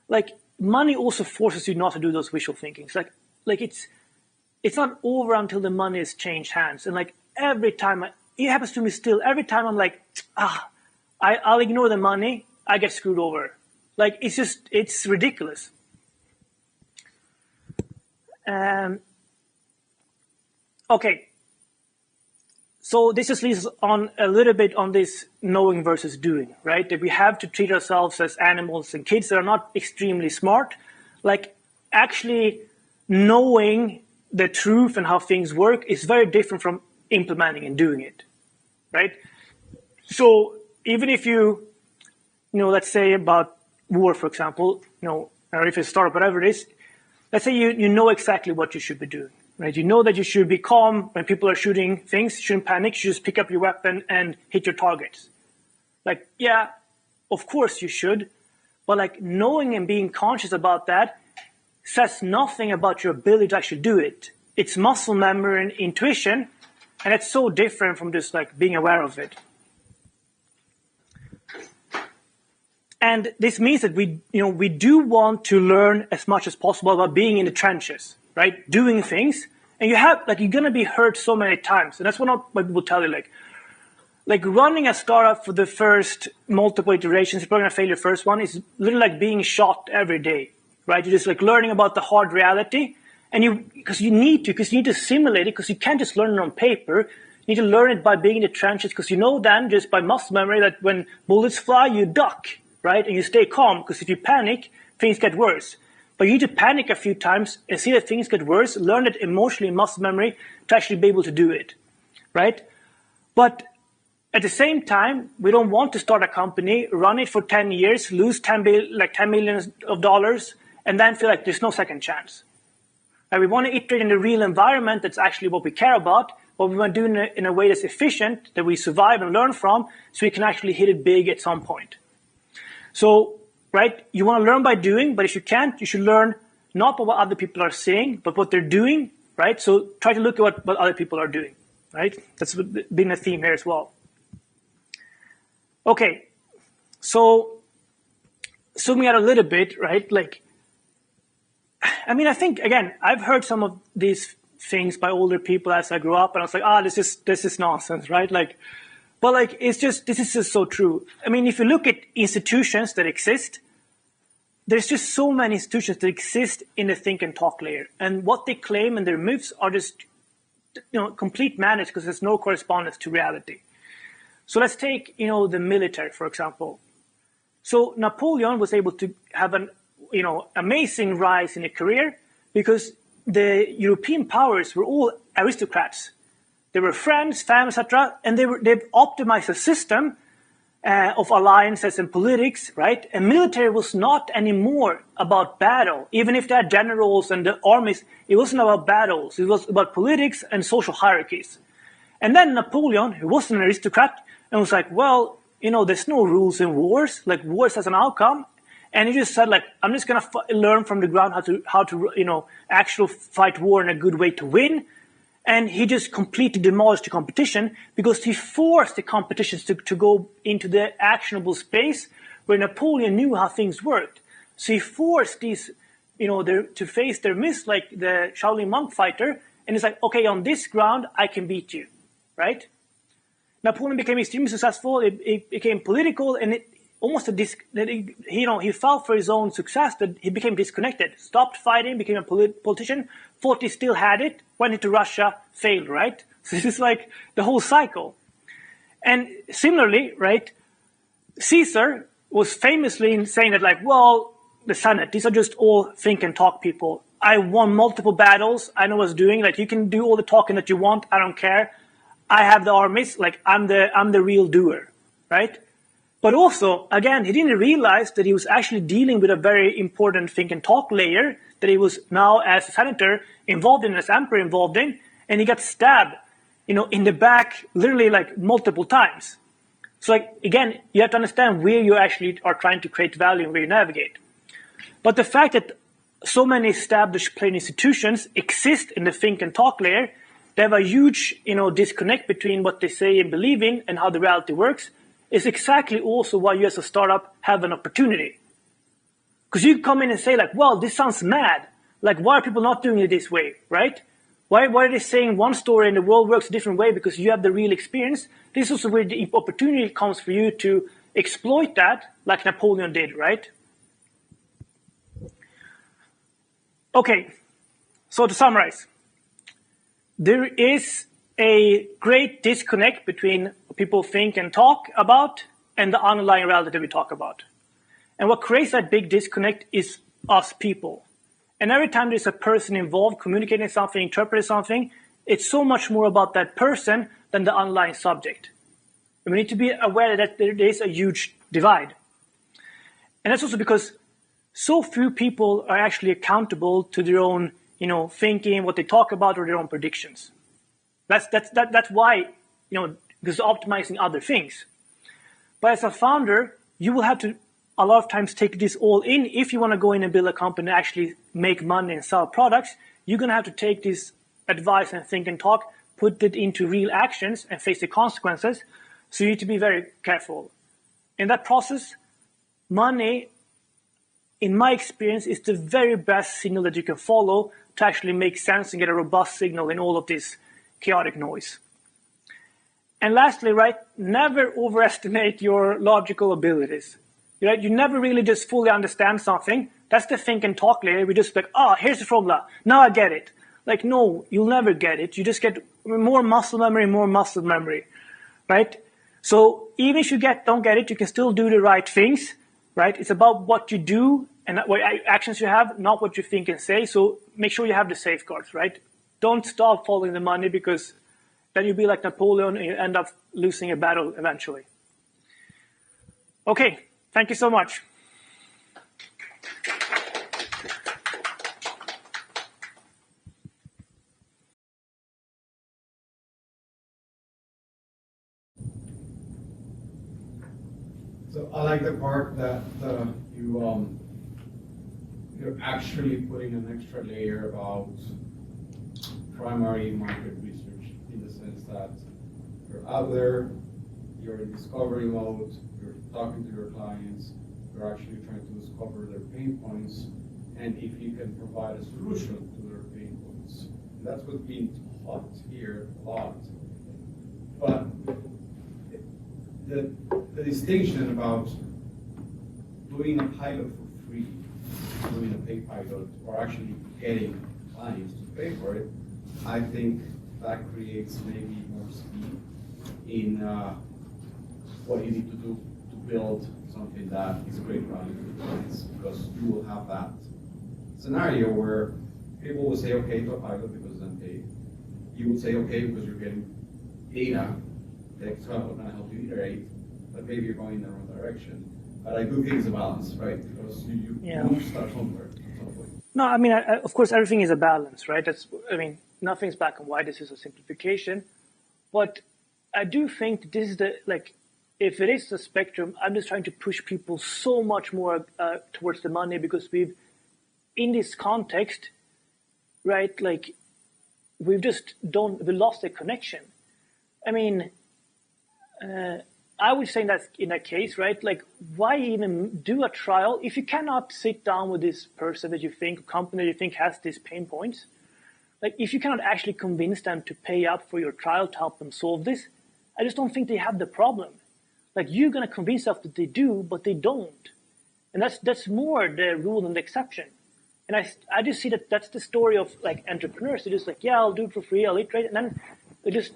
Like, money also forces you not to do those wishful thinkings. Like it's not over until the money has changed hands. And like every time, it happens to me still. Every time I'm like, I'll ignore the money. I get screwed over. Like, it's ridiculous. Okay. So this just leads on a little bit on this knowing versus doing, right? That we have to treat ourselves as animals and kids that are not extremely smart. Like, actually knowing the truth and how things work is very different from implementing and doing it, right? So even if let's say about war, for example, or if it's a startup, whatever it is, let's say you know exactly what you should be doing. Right, you know that you should be calm when people are shooting things. You shouldn't panic. You should just pick up your weapon and hit your targets. Like, yeah, of course you should. But like knowing and being conscious about that says nothing about your ability to actually do it. It's muscle memory and intuition. And it's so different from just like being aware of it. And this means that we do want to learn as much as possible about being in the trenches. Right, doing things, and you're gonna be hurt so many times, and that's what my people tell you. Like running a startup for the first multiple iterations, you're probably gonna fail your first one. Is literally like being shot every day, right? You're just like learning about the hard reality, and because you need to simulate it, because you can't just learn it on paper. You need to learn it by being in the trenches, because then just by muscle memory that when bullets fly, you duck, right, and you stay calm, because if you panic, things get worse. But you need to panic a few times and see that things get worse, learn it emotionally in muscle memory to actually be able to do it, right? But at the same time, we don't want to start a company, run it for 10 years, lose $10 million, and then feel like there's no second chance. And we want to iterate in the real environment that's actually what we care about, but we want to do it in a way that's efficient, that we survive and learn from, so we can actually hit it big at some point. So, right? You want to learn by doing, but if you can't, you should learn not by what other people are saying, but what they're doing, right? So try to look at what other people are doing, right? That's been a theme here as well. Okay, so zooming out a little bit, right? Like, I think, again, I've heard some of these things by older people as I grew up, and I was like, this is nonsense, right? Like, but like, this is just so true. I mean, if you look at institutions that exist, there's just so many institutions that exist in the think and talk layer. And what they claim and their myths are just, complete madness because there's no correspondence to reality. So let's take, the military, for example. So Napoleon was able to have an, amazing rise in a career because the European powers were all aristocrats. They were friends, family, etc., and they've optimized a system of alliances and politics, right? And military was not anymore about battle. Even if they had generals and the armies, it wasn't about battles. It was about politics and social hierarchies. And then Napoleon, who was an aristocrat, and was like, well, there's no rules in wars. Like, wars has an outcome. And he just said, like, I'm just going to learn from the ground how to actually fight war in a good way to win. And he just completely demolished the competition because he forced the competitions to go into the actionable space where Napoleon knew how things worked. So he forced these, to face their myths, like the Shaolin monk fighter. And it's like, okay, on this ground, I can beat you, right? Napoleon became extremely successful. It became political, and it almost he fell for his own success. That he became disconnected, stopped fighting, became a politician. Thought he still had it, went into Russia, failed, right? So this is like the whole cycle. And similarly, right, Caesar was famously saying that, like, well, the Senate, these are just all think and talk people. I won multiple battles. I know what I was doing. Like, you can do all the talking that you want. I don't care. I have the armies. Like, I'm the real doer, right? But also, again, he didn't realize that he was actually dealing with a very important think and talk layer that he was now, as a senator, involved in, as emperor involved in, and he got stabbed. in the back, literally like multiple times. So like, again, you have to understand where you actually are trying to create value and where you navigate. But the fact that so many established plain institutions exist in the think and talk layer, they have a huge, disconnect between what they say and believe in and how the reality works, is exactly also why you as a startup have an opportunity. Because you come in and say like, well, this sounds mad. Like, why are people not doing it this way, right? Why are they saying one story and the world works a different way because you have the real experience? This is also where the opportunity comes for you to exploit that, like Napoleon did, right? Okay, so to summarize, there is a great disconnect between what people think and talk about and the underlying reality that we talk about. And what creates that big disconnect is us people. And every time there's a person involved communicating something, interpreting something, it's so much more about that person than the underlying subject. And we need to be aware that there is a huge divide. And that's also because so few people are actually accountable to their own, thinking, what they talk about, or their own predictions. That's why, because optimizing other things. But as a founder, you will have to a lot of times take this all in. If you want to go in and build a company and actually make money and sell products, you're going to have to take this advice and think and talk, put it into real actions and face the consequences. So you need to be very careful. In that process, money, in my experience, is the very best signal that you can follow to actually make sense and get a robust signal in all of this chaotic noise. And lastly, right, never overestimate your logical abilities. Right? You never really just fully understand something. That's the think and talk layer. We just like, here's the formula. Now I get it. Like, no, you'll never get it. You just get more muscle memory, right? So even if you don't get it, you can still do the right things, right? It's about what you do and what actions you have, not what you think and say. So make sure you have the safeguards, right? Don't stop following the money, because then you'll be like Napoleon and you end up losing a battle eventually. Okay. Thank you so much. So I like the part that you're actually putting an extra layer about primary market research, in the sense that you're out there, you're in discovery mode, you're talking to your clients, you're actually trying to discover their pain points, and if you can provide a solution to their pain points. And that's what's being taught here a lot. But the distinction about doing a pilot for free, doing a paid pilot, or actually getting clients to pay for it, I think that creates maybe more speed in what you need to do to build something that is great value for clients, because you will have that scenario where people will say, okay, to a pilot because then paid. You will say, okay, because you're getting data that's going to help you iterate, but maybe you're going in the wrong direction. But I do think it's a balance, right? Because you want to start somewhere at some point. No, I mean, of course, everything is a balance, right? Nothing's black and white. This is a simplification. But I do think this is if it is the spectrum, I'm just trying to push people so much more towards the money, because in this context, right, like we lost the connection. I mean, I would say in that case, right, like why even do a trial if you cannot sit down with this person that you think, company that you think has these pain points? Like if you cannot actually convince them to pay up for your trial to help them solve this, I just don't think they have the problem. Like you're gonna convince them that they do, but they don't, and that's more the rule than the exception. And I just see that's the story of like entrepreneurs. They're just like, yeah, I'll do it for free, I'll iterate, and then they just,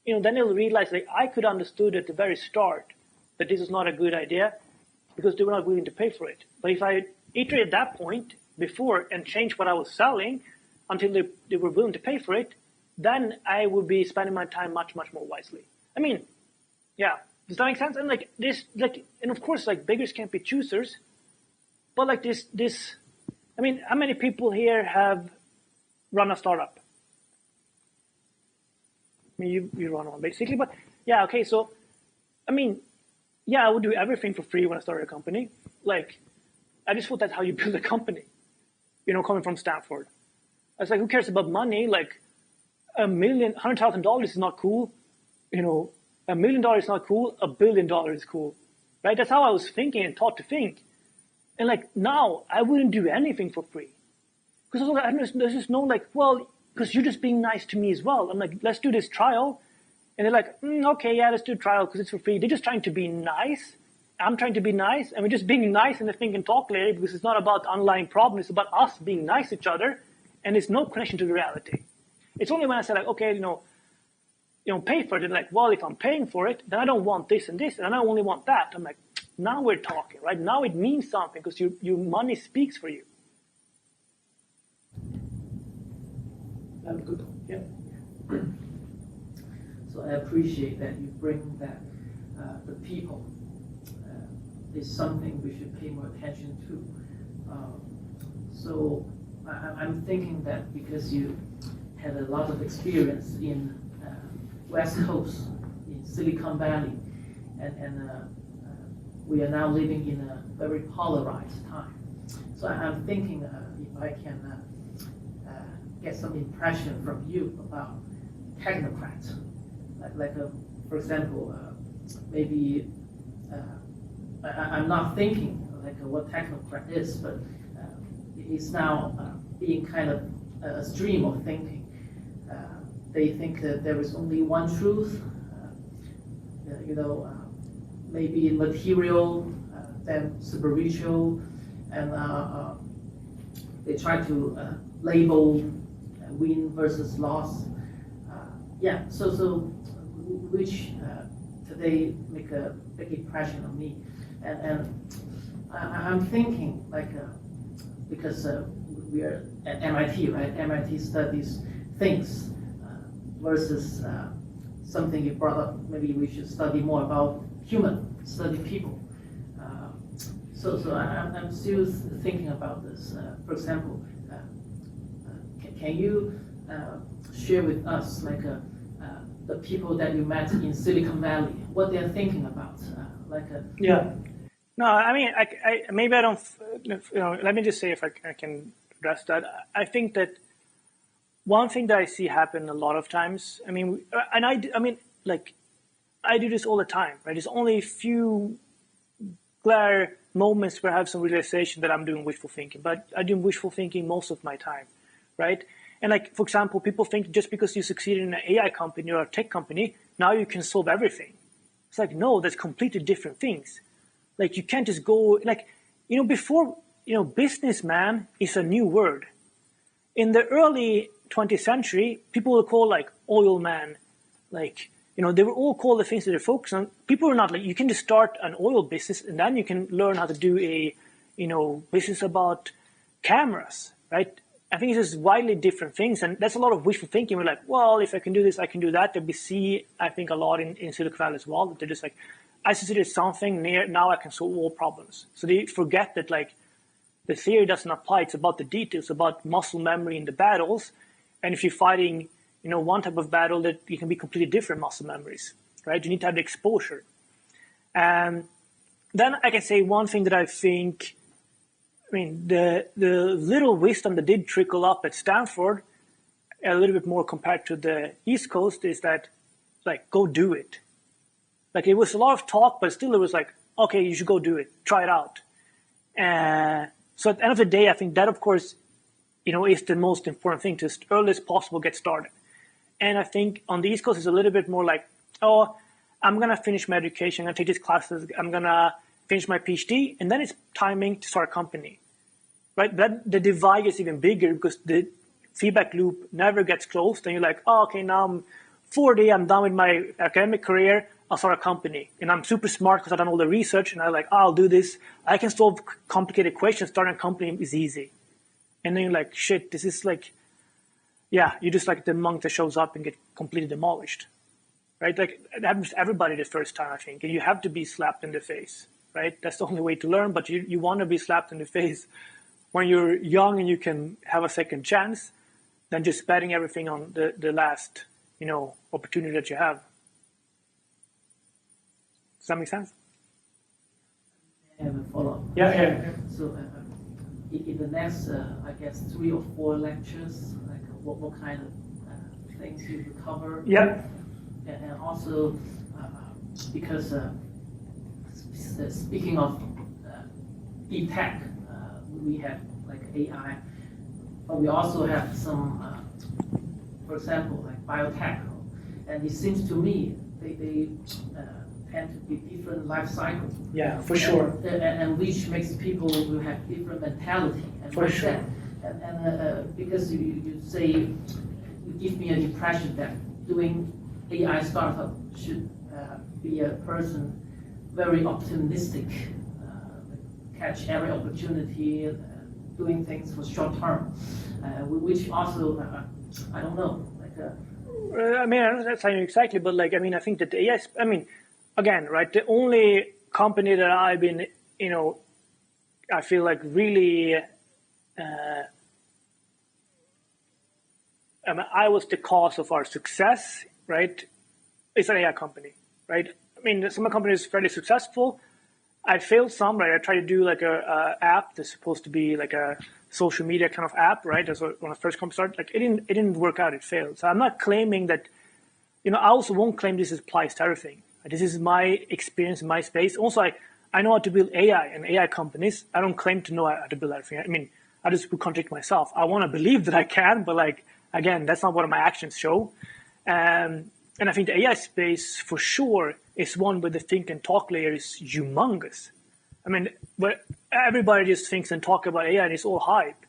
then they'll realize like I could understood at the very start that this is not a good idea because they were not willing to pay for it. But if I iterate at that point before and change what I was selling until they were willing to pay for it, then I would be spending my time much, much more wisely. I mean, yeah, does that make sense? And like this, like, and of course, like beggars can't be choosers, but like this, I mean, how many people here have run a startup? mean, you run on basically, but yeah, okay. So, I mean, yeah, I would do everything for free when I started a company. Like, I just thought that's how you build a company. Coming from Stanford, I was like, who cares about money? Like, $100,000 is not cool. $1 million is not cool. $1 billion is cool, right? That's how I was thinking and taught to think. And like now, I wouldn't do anything for free because there's just no like, well, because you're just being nice to me as well. I'm like, let's do this trial, and they're like, okay, yeah, let's do a trial because it's for free. They're just trying to be nice. I'm trying to be nice, and we're just being nice in the think and talk layer because it's not about the underlying problem. It's about us being nice to each other, and there's no connection to the reality. It's only when I say like, okay, pay for it. They're like, well, if I'm paying for it, then I don't want this and this, and I only want that. I'm like, now we're talking, right? Now it means something because your money speaks for you. That's good. Yeah. So I appreciate that you bring that the people is something we should pay more attention to. So I'm thinking that because you had a lot of experience in West Coast, in Silicon Valley, and we are now living in a very polarized time. So I'm thinking if I can get some impression from you about technocrats, for example, maybe I'm not thinking like what technocrat is, but it's now being kind of a stream of thinking. They think that there is only one truth, maybe material, then spiritual, and they try to label win versus loss. So which today make a big impression on me, and I'm thinking like because we are at MIT, right? MIT studies things versus something you brought up. Maybe we should study more about study people. So I'm still thinking about this. For example, can you share with us like the people that you met in Silicon Valley, what they're thinking about? Yeah. No, I mean, I maybe I don't. Let me just say if I can address that. I think that one thing that I see happen a lot of times. I mean, and I mean, like, I do this all the time, right? There's only a few rare moments where I have some realization that I'm doing wishful thinking, but I do wishful thinking most of my time, right? And like, for example, people think just because you succeeded in an AI company or a tech company, now you can solve everything. It's like, no, that's completely different things. Like, you can't just go, like, before, businessman is a new word. In the early 20th century, people were called like oil man, like, they were all called the things that they're focused on. People were not like, you can just start an oil business and then you can learn how to do a, business about cameras, right? I think it's just widely different things. And that's a lot of wishful thinking. We're like, well, if I can do this, I can do that. That we see, I think, a lot in Silicon Valley as well. That they're just like, I succeeded something near, now I can solve all problems. So they forget that like the theory doesn't apply. It's about the details, about muscle memory in the battles. And if you're fighting, one type of battle, that you can be completely different muscle memories, right? You need to have the exposure. And then I can say one thing that I think, the little wisdom that did trickle up at Stanford, a little bit more compared to the East Coast, is that, like, go do it. Like, it was a lot of talk, but still it was like, okay, you should go do it. Try it out. So at the end of the day, I think that, of course, is the most important thing, to as early as possible get started. And I think on the East Coast, it's a little bit more like, oh, I'm going to finish my education, I'm going to take these classes, I'm going to finish my PhD, and then it's timing to start a company, right? That the divide is even bigger because the feedback loop never gets closed. And you're like, oh, okay, now I'm 40, I'm done with my academic career, I'll start a company. And I'm super smart because I've done all the research, and I'm like, oh, I'll do this. I can solve complicated questions. Starting a company is easy. And then you're like, shit, this is like, yeah, you're just like the monk that shows up and get completely demolished, right? Like, it happens to everybody the first time, I think. And you have to be slapped in the face, right? That's the only way to learn, but you want to be slapped in the face when you're young and you can have a second chance than just betting everything on the last, opportunity that you have. Does that make sense? I have a follow-up. Yeah. So in the next, I guess, 3 or 4 lectures, like what kind of things you will cover? Yeah. And also, because speaking of big tech, we have like AI, but we also have some, for example, like biotech, and it seems to me they tend to be different life cycles. Yeah, for sure. And which makes people who have different mentality and For mindset. sure. And because you say, you give me an impression that doing AI startup should be a person very optimistic, catch every opportunity, doing things for short term, which also, I don't know, like. I mean, I don't know that's exactly, but like, I mean, I think that the AI, again, right, the only company that I've been, I feel like really, I was the cause of our success, right? It's an AI company, right? I mean, some companies are fairly successful. I failed some, right? I tried to do like a app that's supposed to be like a social media kind of app, right? That's when I first started. Like it didn't work out. It failed. So I'm not claiming that. I also won't claim this applies to everything. This is my experience in my space. Also, I know how to build AI and AI companies. I don't claim to know how to build everything. I mean, I just would contradict myself. I want to believe that I can, but like again, that's not what my actions show. And I think the AI space for sure is one where the think and talk layer is humongous. I mean, where everybody just thinks and talk about AI and it's all hype.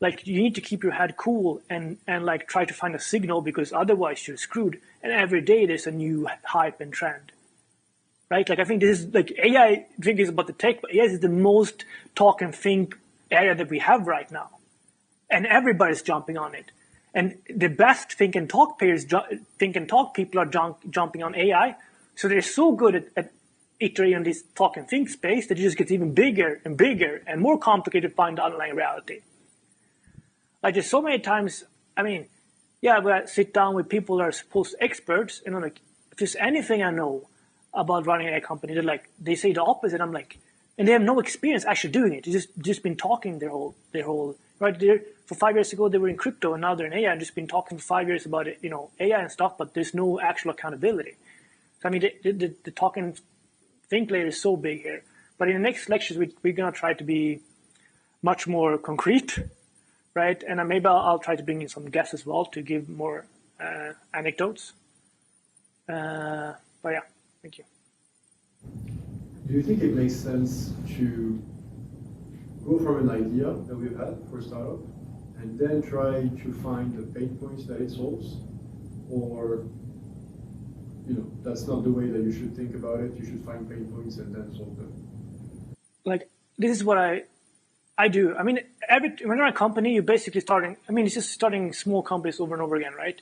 Like you need to keep your head cool and like try to find a signal because otherwise you're screwed. And every day there's a new hype and trend, right? Like I think this is like AI. Think is about the tech, but AI is the most talk and think area that we have right now, and everybody's jumping on it. And the best think and talk people are jumping on AI. So they're so good at iterating on this talk and think space that it just gets even bigger and bigger and more complicated to find the underlying reality. Like there's so many times, I mean, yeah, where I sit down with people that are supposed experts, and I'm like, if there's anything I know about running a company, they're like, they say the opposite. I'm like, and they have no experience actually doing it. They just been talking their whole right there. For 5 years ago, they were in crypto, and now they're in AI. And just been talking for 5 years about it, AI and stuff, but there's no actual accountability. So I mean, the talk and think layer is so big here. But in the next lectures, we're gonna try to be much more concrete. Right, and maybe I'll try to bring in some guests as well to give more anecdotes. But yeah, thank you. Do you think it makes sense to go from an idea that we've had for a startup and then try to find the pain points that it solves? Or, that's not the way that you should think about it. You should find pain points and then solve them. Like, this is what I do. I mean, when you're a company, you're basically starting. I mean, it's just starting small companies over and over again, right?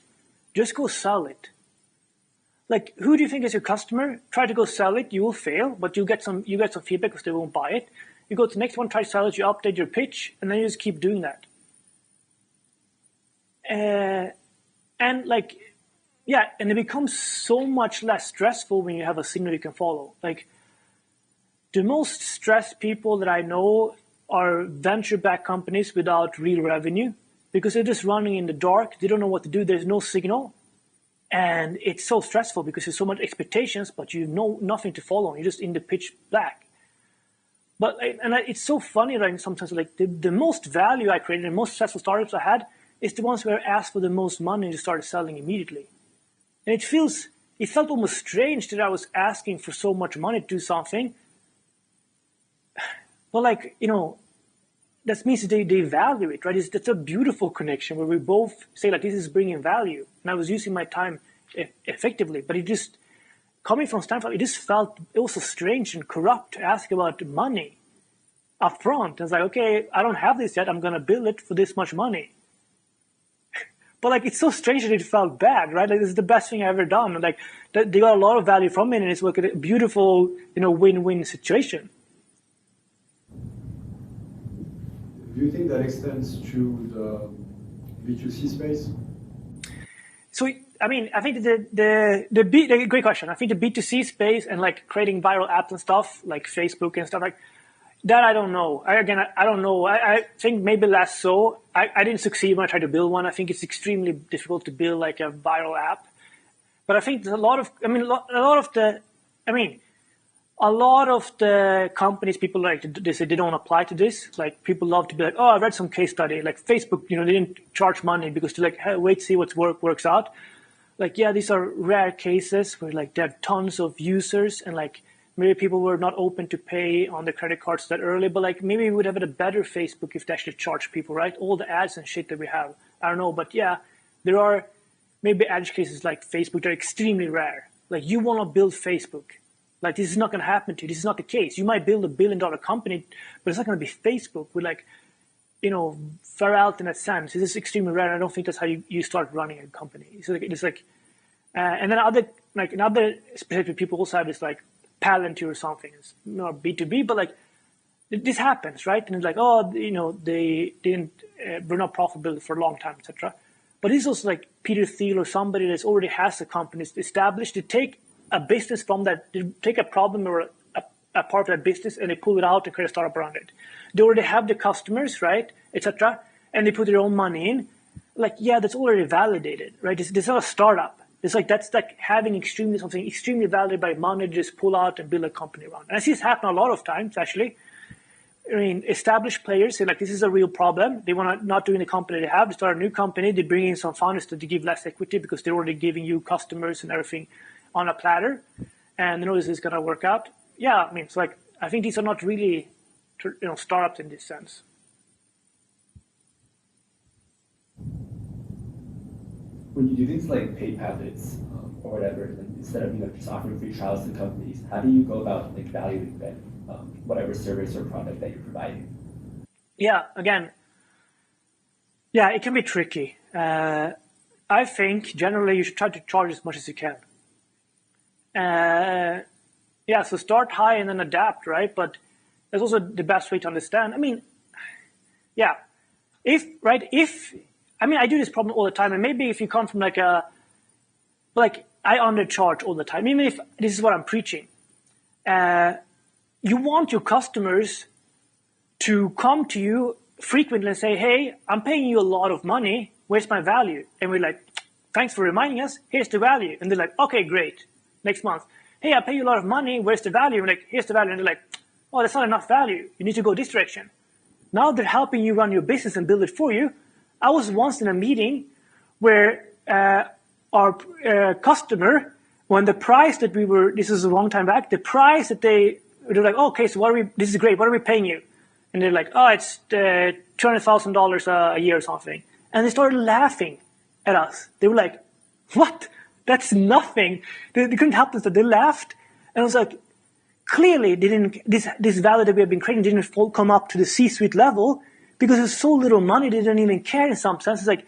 Just go sell it. Like, who do you think is your customer? Try to go sell it. You will fail, but you get some feedback because they won't buy it. You go to the next one, try to sell it. You update your pitch, and then you just keep doing that. And like, yeah, and it becomes so much less stressful when you have a signal you can follow. Like, the most stressed people that I know are venture-backed companies without real revenue because they're just running in the dark. They don't know what to do. There's no signal. And it's so stressful because there's so much expectations, but you know nothing to follow. You're just in the pitch black. But it's so funny, right? Sometimes like the most value I created, the most successful startups I had is the ones where I asked for the most money and started selling immediately. And it felt almost strange that I was asking for so much money to do something. But like, that means they value it, right? That's a beautiful connection where we both say like, this is bringing value. And I was using my time effectively, but it just, coming from Stanford, it was so strange and corrupt to ask about money up front. It's like, okay, I don't have this yet. I'm going to build it for this much money. But like, it's so strange that it felt bad, right? Like, this is the best thing I've ever done. And like, they got a lot of value from it, and it's like a beautiful, win-win situation. Do you think that extends to the B2C space? So I mean, I think the great question. I think the B2C space and like creating viral apps and stuff like Facebook and stuff like that, I don't know. I don't know. I think maybe less so. I didn't succeed when I tried to build one. I think it's extremely difficult to build like a viral app. But I think there's a lot of the companies, people like, they say they don't apply to this. Like people love to be like, oh, I read some case study. Like Facebook, they didn't charge money because they're like, hey, wait, see what works out. Like, yeah, these are rare cases where like there are tons of users and like maybe people were not open to pay on the credit cards that early, but like maybe we would have had a better Facebook if they actually charge people, right? All the ads and shit that we have. I don't know, but yeah, there are maybe edge cases like Facebook that are extremely rare. Like you want to build Facebook. Like this is not going to happen to you. This is not the case. You might build $1 billion company, but it's not going to be Facebook with like, far out in that sense. This is extremely rare. I don't think that's how you start running a company. So it's like, and then another specific people also have this like Palantir or something. It's not B2B, but like this happens, right? And it's like, oh, they didn't, we're not profitable for a long time, etc. But it's also like Peter Thiel or somebody that already has a company established to take a business from that, they take a problem or a part of that business and they pull it out and create a startup around it. They already have the customers, right, etc., and they put their own money in. Like, yeah, that's already validated, right? It's not a startup. It's like that's like having something extremely validated by money to just pull out and build a company around. And I see this happen a lot of times, actually. I mean, established players say like this is a real problem. They want to not doing the company they have. They start a new company. They bring in some founders to give less equity because they're already giving you customers and everything on a platter, and they know this is going to work out. Yeah, I mean, it's like I think these are not really, startups in this sense. When you do things like paid pilots or whatever, like instead of just offering free trials to companies, how do you go about like valuing that whatever service or product that you're providing? Yeah, again, yeah, it can be tricky. I think generally you should try to charge as much as you can. So start high and then adapt, right? But that's also the best way to understand. I mean, yeah, I do this problem all the time, and maybe if you come from like I undercharge all the time, even if this is what I'm preaching, you want your customers to come to you frequently and say, hey, I'm paying you a lot of money, where's my value? And we're like, thanks for reminding us, here's the value. And they're like, okay, great. Next month, hey, I pay you a lot of money, where's the value? And we're like, here's the value. And they're like, oh, that's not enough value. You need to go this direction. Now they're helping you run your business and build it for you. I was once in a meeting where our customer, when the price that this is a long time back, the price that they're like, oh, okay, so this is great, what are we paying you? And they're like, oh, it's $200,000 a year or something. And they started laughing at us. They were like, what? That's nothing. They couldn't help this. They laughed. And I was like, clearly this value that we have been creating didn't come up to the C-suite level because there's so little money they didn't even care in some sense. I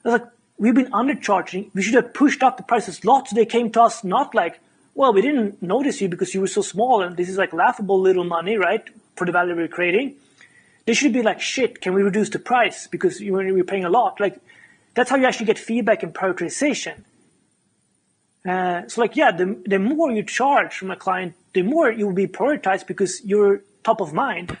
was like, we've been undercharging. We should have pushed up the prices a lot so they came to us not like, well, we didn't notice you because you were so small and this is like laughable little money, right, for the value we're creating. They should be like, shit, can we reduce the price because we're paying a lot? Like, that's how you actually get feedback and prioritization. The more you charge from a client, the more you will be prioritized because you're top of mind.